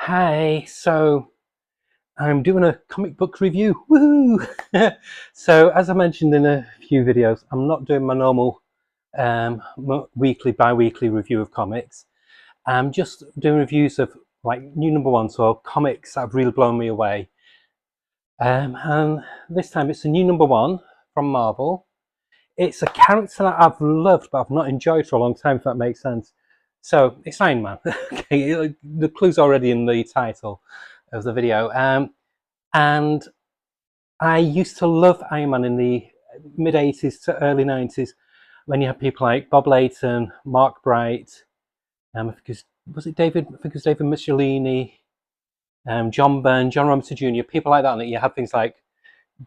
Hi, so I'm doing a comic book review. Woohoo! So, as I mentioned in a few videos, I'm not doing my normal weekly, bi-weekly review of comics. I'm just doing reviews of like new number ones or comics that have really blown me away. And this time it's a new number one from Marvel. It's a character that I've loved but I've not enjoyed for a long time, if that makes sense. So it's Iron Man. Okay, the clue's already in the title of the video. And I used to love Iron Man in the mid 80s to early 90s when you had people like Bob Layton, Mark Bright, was it David? I think it was David Michelini, John Byrne, John Romita Jr., people like that. And you had things like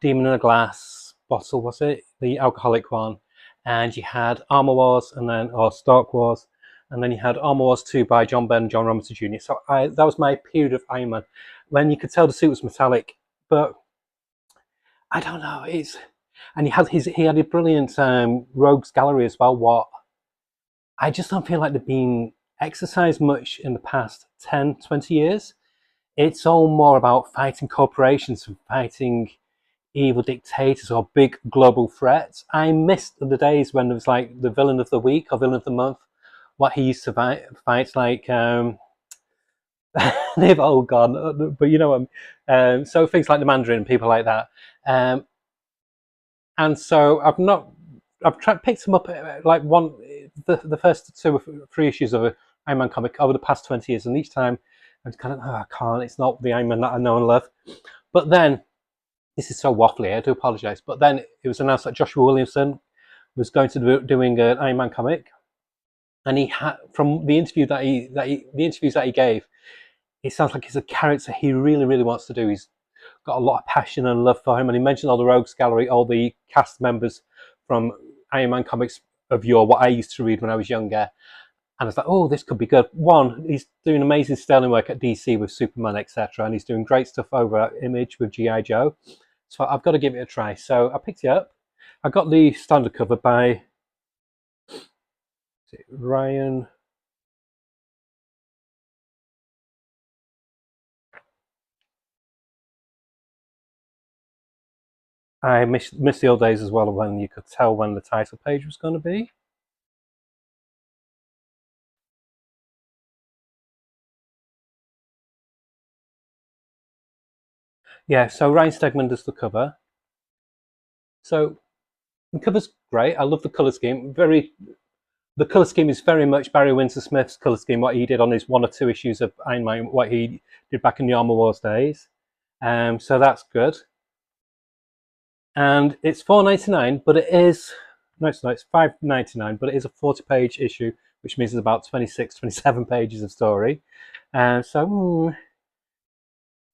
Demon in a Glass Bottle, was it? The alcoholic one. And you had Armor Wars or Stark Wars. And then you had Armor Wars 2 by John Byrne and John Romita Jr. So that was my period of Iron Man when you could tell the suit was metallic. But I don't know. And he had a brilliant rogues gallery as well. What I just don't feel like they've been exercised much in the past 10, 20 years. It's all more about fighting corporations and fighting evil dictators or big global threats. I missed the days when there was like the villain of the week or villain of the month. What he used to fight like they've all gone, but you know, so things like the Mandarin and people like that. And so picked them up like the first 2 or 3 issues of a Iron Man comic over the past 20 years, and each time I was kind of, I can't. It's not the Iron Man that I know and love. But then this is so waffly. I do apologise. But then it was announced that Joshua Williamson was going to be doing an Iron Man comic, and he had from the interviews that he gave, it sounds like it's a character he really wants to do. He's got a lot of passion and love for him, and he mentioned all the Rogues Gallery, all the cast members from Iron Man comics of yore, what I used to read when I was younger. And I was like, oh, this could be good. One, he's doing amazing sterling work at DC with Superman, etc., and he's doing great stuff over at Image with G.I. Joe. So I've got to give it a try. So I picked it up. I got the standard cover by Ryan. I missed the old days as well when you could tell when the title page was going to be. Yeah, so Ryan Stegman does the cover. So the cover's great. I love the colour scheme. The colour scheme is very much Barry Windsor Smith's colour scheme, what he did on his 1 or 2 issues of Iron Man, what he did back in the Armor Wars days. So that's good. And it's $4.99, but it is it's $5.99, but it is a 40-page issue, which means it's about 26, 27 pages of story. And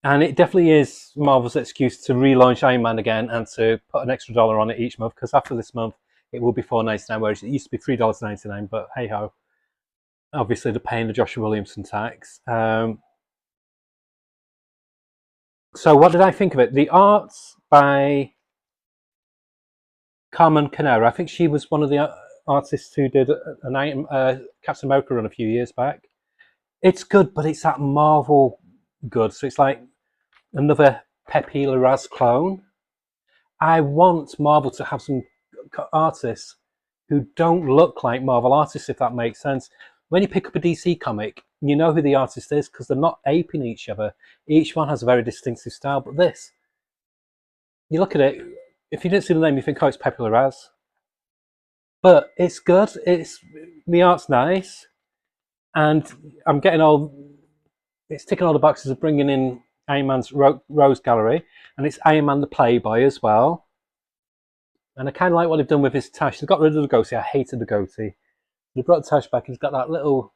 it definitely is Marvel's excuse to relaunch Iron Man again and to put an extra dollar on it each month, because after this month it will be $4.99, whereas it used to be $3.99. But hey ho, obviously they're paying the Joshua Williamson tax. So what did I think of it? The art's by Carmen Canera. I think she was one of the artists who did an Captain America run a few years back. It's good, but it's that Marvel good. So it's like another Pepe Larraz clone. I want Marvel to have some artists who don't look like Marvel artists, if that makes sense. When you pick up a DC comic, you know who the artist is because they're not aping each other. Each one has a very distinctive style, but this, you look at it, if you didn't see the name, you think, oh, it's Pepe Larraz. But it's good. The art's nice, and I'm getting it's ticking all the boxes of bringing in Iron Man's Rose Gallery, and it's Iron Man the Playboy as well. And I kind of like what they've done with his tash. They've got rid of the goatee. I hated the goatee. They brought the tash back. He's got that little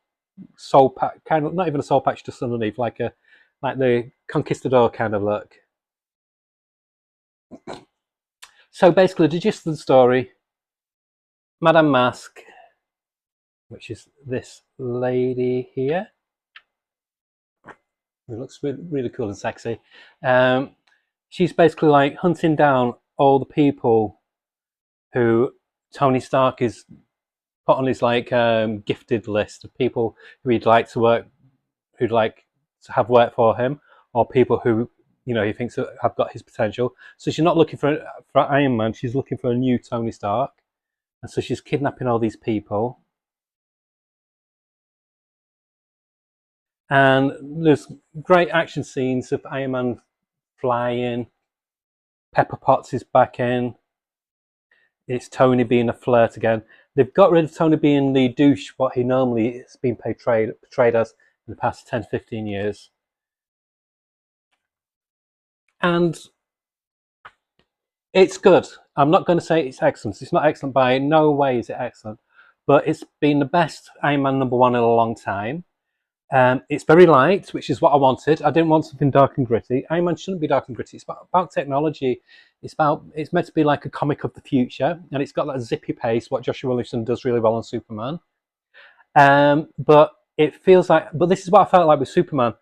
soul patch, kind of not even a soul patch, just underneath, like the conquistador kind of look. So basically, the gist of the story: Madame Mask, which is this lady here, who looks really cool and sexy. She's basically like hunting down all the people who Tony Stark is put on his like gifted list of people who he'd like to to have worked for him, or people who he thinks have got his potential. So she's not looking for Iron Man. She's looking for a new Tony Stark, and so she's kidnapping all these people. And there's great action scenes of Iron Man flying. Pepper Potts is back in. It's Tony being a flirt again. They've got rid of Tony being the douche, what he normally has been portrayed as in the past 10, 15 years. And it's good. I'm not going to say it's excellent. It's not excellent by no way is it excellent. But it's been the best Iron Man #1 in a long time. It's very light, which is what I wanted. I didn't want something dark and gritty. Iron Man shouldn't be dark and gritty. It's about technology. It's meant to be like a comic of the future, and it's got that zippy pace, what Josh Williamson does really well on Superman. But it feels like, but this is what I felt like with Superman.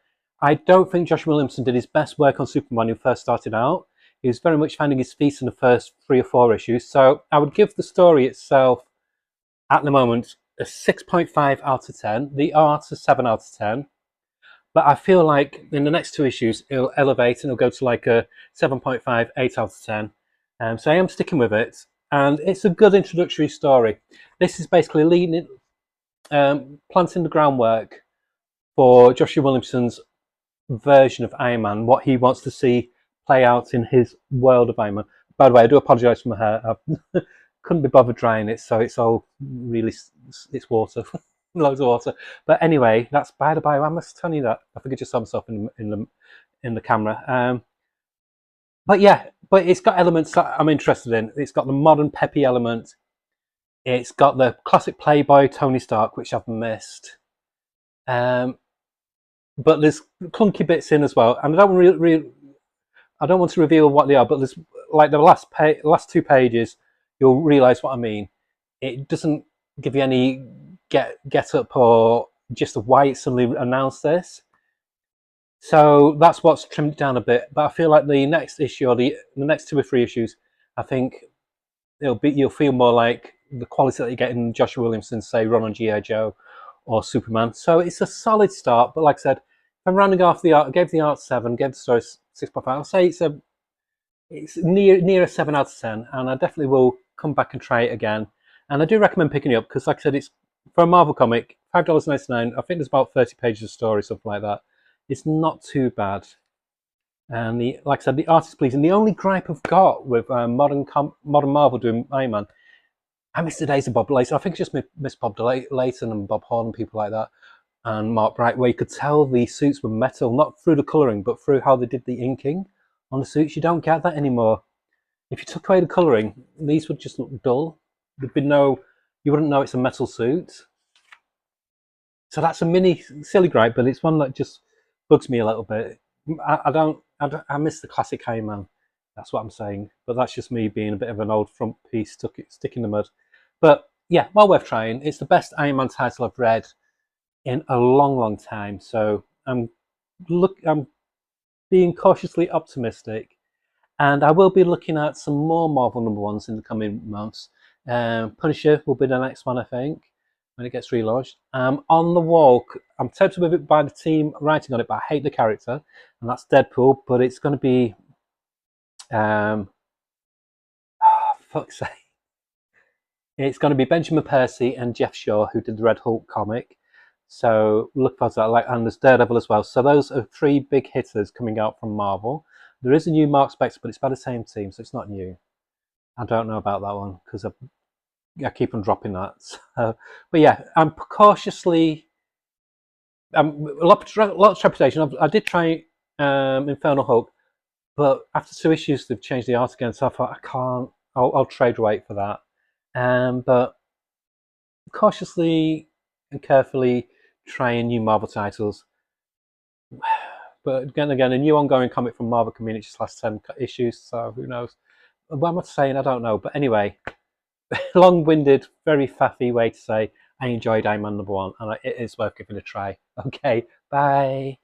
I don't think Josh Williamson did his best work on Superman when he first started out. He was very much finding his feet in the first 3 or 4 issues. So I would give the story itself, at the moment, a 6.5 out of 10. The art a 7 out of 10. But I feel like in the next 2 issues, it'll elevate and it'll go to like a 7.5, 8 out of 10. So I am sticking with it. And it's a good introductory story. This is basically leading, planting the groundwork for Joshua Williamson's version of Iron Man, what he wants to see play out in his world of Iron Man. By the way, I do apologise for my hair. I couldn't be bothered drying it, so it's all really, it's water, loads of water. But anyway, that's by the by. I must tell you that. I think I just saw myself in the camera. But yeah, but it's got elements that I'm interested in. It's got the modern peppy element. It's got the classic Playboy Tony Stark, which I've missed. But there's clunky bits in as well, and I don't want to reveal what they are. But there's like the last 2 pages, you'll realise what I mean. It doesn't give you any get up or just why it suddenly announced this. So that's what's trimmed it down a bit. But I feel like the next issue or the next 2 or 3 issues, I think you'll feel more like the quality that you get in Joshua Williamson's, say, run on G.I. Joe or Superman. So it's a solid start. But like I said, if I'm rounding off the art, I gave the art 7, gave the story 6.5. I'll say it's near a 7 out of 10, and I definitely will come back and try it again. And I do recommend picking it up because, like I said, it's for a Marvel comic, $5.99. I think there's about 30 pages of story, something like that. It's not too bad. And like I said, the art is pleasing. The only gripe I've got with modern Marvel doing Iron Man, I miss the days of Bob Layton. I think I just miss Bob Layton and Bob Horn and people like that, and Mark Bright, where you could tell the suits were metal, not through the colouring, but through how they did the inking on the suits. You don't get that anymore. If you took away the colouring, these would just look dull. There'd be you wouldn't know it's a metal suit. So that's a mini silly gripe, but it's one that just bugs me a little bit. I miss the classic Iron Man. That's what I'm saying. But that's just me being a bit of an old front piece stick in the mud. But yeah, well worth trying. It's the best Iron Man title I've read in a long, long time. So I'm being cautiously optimistic, and I will be looking at some more Marvel #1s in the coming months. Punisher will be the next one, I think, when it gets relaunched. On the Wall, I'm tempted with it by the team writing on it, but I hate the character, and that's Deadpool. But it's going to be, fuck's sake, it's going to be Benjamin Percy and Jeff Shaw, who did the Red Hulk comic. So look forward to that. And there's Daredevil as well. So those are 3 big hitters coming out from Marvel. There is a new Mark Spector, but it's by the same team, so it's not new. I don't know about that one because I keep on dropping that. So, but yeah, I'm cautiously. A lot of trepidation. I did try Infernal Hulk, but after 2 issues, they've changed the art again. So I thought I can't. I'll trade weight for that. But cautiously and carefully trying new Marvel titles. But again, a new ongoing comic from Marvel Community just last 10 issues. So who knows? What am I saying? I don't know. But anyway, long-winded, very faffy way to say I enjoyed Iron Man #1, and it is worth giving a try. Okay, bye.